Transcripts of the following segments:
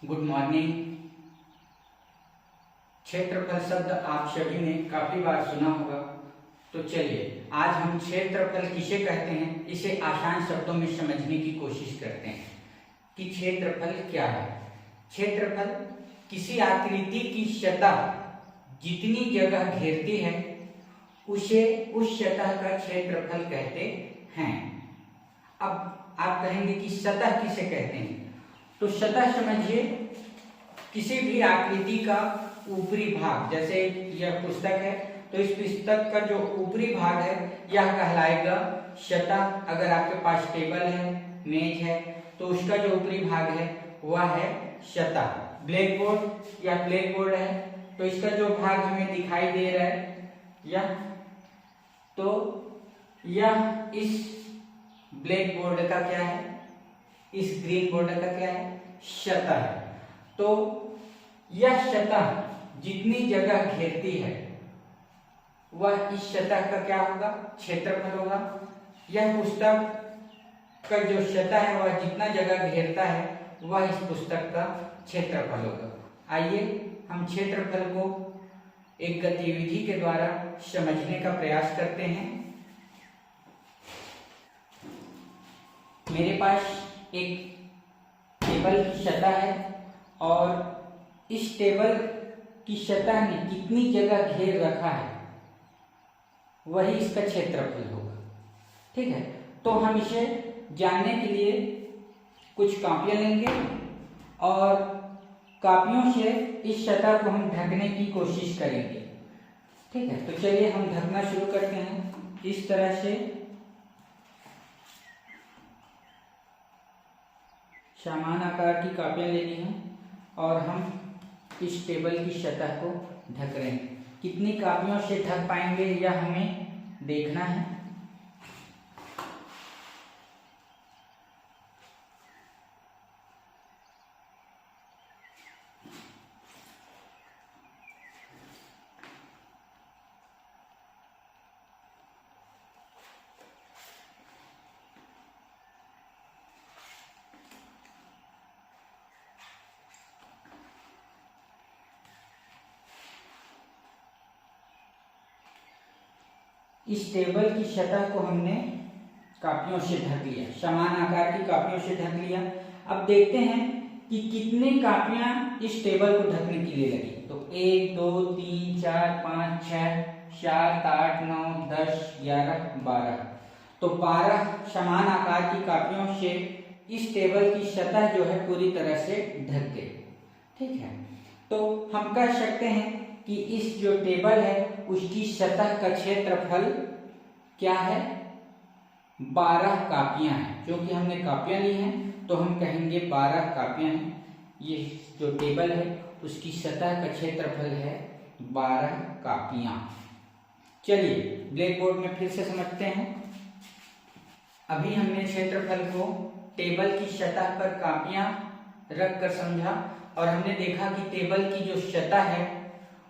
Good morning. क्षेत्रफल शब्द आप सभी ने काफी बार सुना होगा। तो चलिए आज हम क्षेत्रफल किसे कहते हैं इसे आसान शब्दों में समझने की कोशिश करते हैं कि क्षेत्रफल क्या है। क्षेत्रफल किसी आकृति की सतह जितनी जगह घेरती है उसे उस सतह का क्षेत्रफल कहते हैं। अब आप कहेंगे कि सतह किसे कहते हैं, तो सतह समझिए किसी भी आकृति का ऊपरी भाग। जैसे यह पुस्तक है तो इस पुस्तक का जो ऊपरी भाग है यह कहलाएगा सतह। अगर आपके पास टेबल है, मेज है, तो उसका जो ऊपरी भाग है वह है सतह। ब्लैक बोर्ड या ब्लैक बोर्ड है तो इसका जो भाग हमें दिखाई दे रहा है यह, तो यह इस ब्लैक बोर्ड का क्या है, इस ग्रीन बोर्ड का क्या है, सतह है। तो यह सतह जितनी जगह घेरती है वह इस सतह का क्या होगा, क्षेत्रफल होगा। यह पुस्तक का जो सतह है वह जितना जगह घेरता है वह इस पुस्तक का क्षेत्रफल होगा। आइए हम क्षेत्रफल को एक गतिविधि के द्वारा समझने का प्रयास करते हैं। मेरे पास एक टेबल की सतह है और इस टेबल की सतह ने कितनी जगह घेर रखा है वही इसका क्षेत्रफल होगा। ठीक है, तो हम इसे जानने के लिए कुछ कापियां लेंगे और कापियों से इस सतह को हम ढकने की कोशिश करेंगे। ठीक है, तो चलिए हम ढकना शुरू करते हैं। इस तरह से समान आकार की कापियां लेनी है और हम इस टेबल की सतह को ढक रहे हैं। कितनी कापियों से ढक पाएंगे यह हमें देखना है। इस टेबल की सतह को हमने कापियों से ढक लिया, समान आकार की कापियों से ढक लिया। अब देखते हैं कि कितनी कापियां इस टेबल को ढकने के लिए लगी। तो 1 2 3 4 5 6 7 8 9 10 11 12, तो 12 समान आकार की कापियों से इस टेबल की सतह जो है पूरी तरह से ढक गई। ठीक है, तो हम कह सकते हैं कि इस जो टेबल है उसकी सतह का क्षेत्रफल क्या है, 12 कापियां हैं। क्योंकि हमने कापियां ली हैं तो हम कहेंगे 12 कापियां हैं। ये जो टेबल है उसकी सतह का क्षेत्रफल है 12 कापियां। चलिए ब्लैक बोर्ड में फिर से समझते हैं। अभी हमने क्षेत्रफल को टेबल की सतह पर कापियां रख कर समझा और हमने देखा कि टेबल की जो सतह है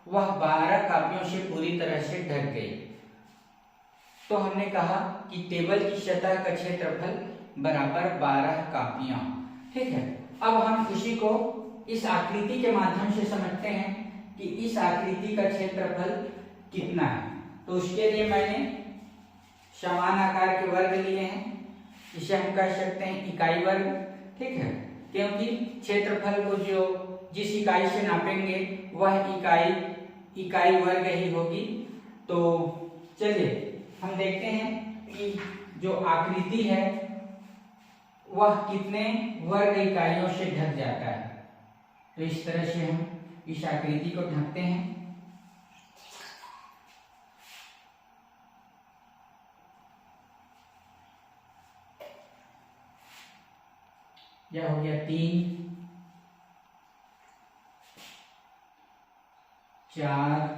वह 12 कापियों से पूरी तरह से ढक गई। तो हमने कहा कि टेबल की सतह का क्षेत्रफल बराबर 12 कापियां। ठीक है, अब हम उसी को इस आकृति के माध्यम से समझते हैं कि इस आकृति का क्षेत्रफल कितना है। तो उसके लिए मैंने समान आकार के वर्ग लिए हैं, इसे हम कह सकते हैं इकाई वर्ग। ठीक है, क्योंकि क्षेत्रफल को जो जिस इकाई से नापेंगे वह इकाई वर्ग ही होगी। तो चलिए हम देखते हैं कि जो आकृति है वह कितने वर्ग इकाइयों से ढक जाता है। तो इस तरह से हम इस आकृति को ढकते हैं। यह हो गया 3 4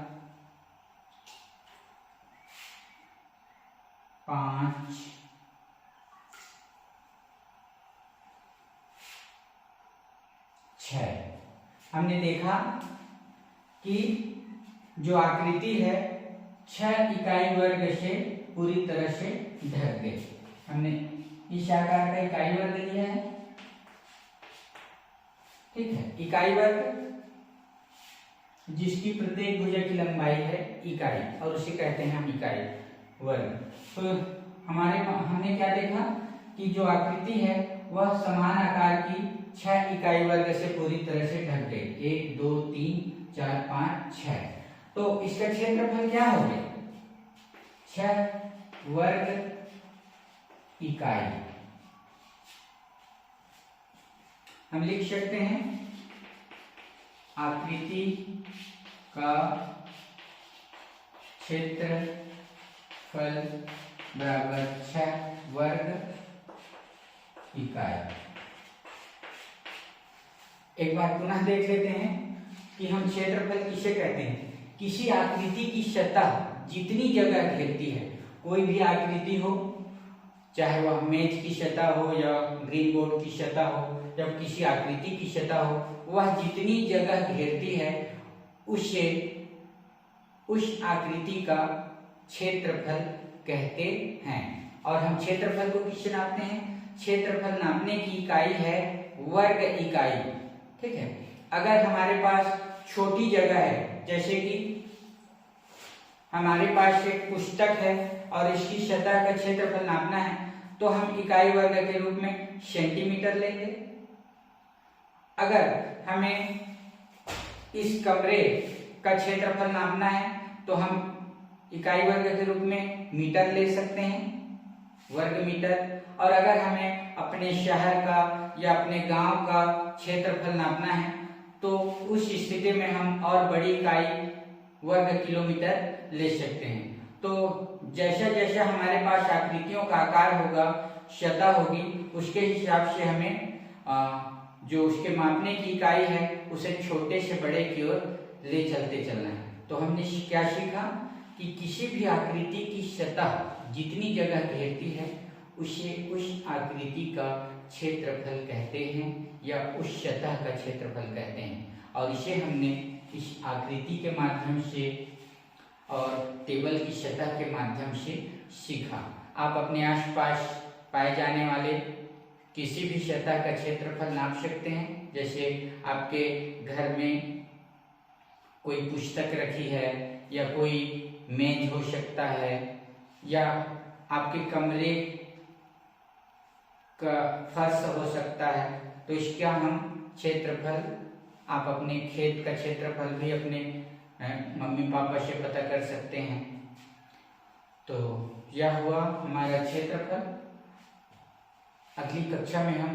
5 6। हमने देखा कि जो आकृति है 6 इकाई वर्ग से पूरी तरह से ढक गई। हमने इस आकार का इकाई वर्ग लिया है ठीक है, इकाई वर्ग जिसकी प्रत्येक भुजा की लंबाई है इकाई, और उसे कहते हैं हम इकाई वर्ग। तो हमने क्या देखा कि जो आकृति है वह समान आकार की 6 इकाई वर्ग से पूरी तरह से ढक गई। 1 2 3 4 5 6। तो इसका क्षेत्रफल क्या हो गया? 6 वर्ग इकाई। हम लिख सकते हैं आकृति का क्षेत्रफल बराबर 6 वर्ग इकाई। एक बार पुनः देख लेते हैं कि हम क्षेत्रफल किसे कहते हैं। किसी आकृति की सतह जितनी जगह घेरती है, कोई भी आकृति हो, चाहे वह मेज की सतह हो या ग्रीन बोर्ड की सतह हो या किसी आकृति की सतह हो, वह जितनी जगह घेरती है उसे उस आकृति का क्षेत्रफल कहते हैं। और हम क्षेत्रफल को किससे नापते हैं? क्षेत्रफल नापने की इकाई है वर्ग इकाई। ठीक है, अगर हमारे पास छोटी जगह है, जैसे कि हमारे पास एक पुस्तक है और इसकी सतह का क्षेत्रफल नापना है, तो हम इकाई वर्ग के रूप में सेंटीमीटर लेंगे। अगर हमें इस कमरे का क्षेत्रफल नापना है तो हम इकाई वर्ग के रूप में मीटर ले सकते हैं, वर्ग मीटर। और अगर हमें अपने शहर का या अपने गांव का क्षेत्रफल नापना है तो उस स्थिति में हम और बड़ी इकाई वर्ग किलोमीटर ले सकते हैं। तो जैसा जैसा हमारे पास आकृतियों का आकार होगा, सतह होगी, उसके हिसाब से हमें जो उसके मापने की इकाई है उसे छोटे से बड़े की ओर ले चलते चलना है। तो हमने क्या सीखा कि किसी भी आकृति की सतह जितनी जगह घेरती है उसे उस आकृति का क्षेत्रफल कहते हैं या उस सतह का क्षेत्रफल कहते हैं। और इसे हमने इस आकृति के माध्यम से और टेबल की सतह के माध्यम से सीखा। आप अपने आसपास पाए जाने वाले किसी भी सतह का क्षेत्रफल नाप सकते हैं। जैसे आपके घर में कोई पुस्तक रखी है या कोई मेज हो सकता है या आपके कमरे का फर्श हो सकता है, तो इसका हम क्षेत्रफल, आप अपने खेत का क्षेत्रफल भी अपने मम्मी पापा से पता कर सकते हैं। तो यह हुआ हमारा क्षेत्रफल। अगली कक्षा में हम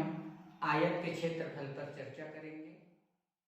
आयत के क्षेत्रफल पर चर्चा करेंगे।